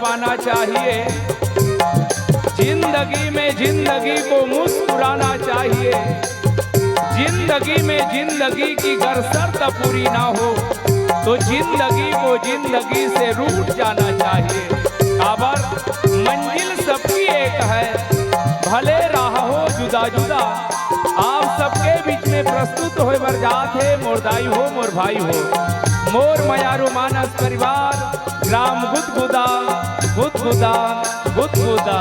शर्माना चाहिए, जिंदगी में जिंदगी को मुस्कुराना चाहिए। जिंदगी में जिंदगी की अगर शर्त पूरी ना हो तो जिंदगी को जिंदगी से रूठ जाना चाहिए। काबर मंजिल सबकी एक है, भले राह हो जुदा जुदा। आप सबके बीच में प्रस्तुत हो बरजात है, मोर दाई हो मोर भाई हो, मोर मयारू मानस परिवार, ग्राम गुदगुदा गुदगुदा गुदगुदा।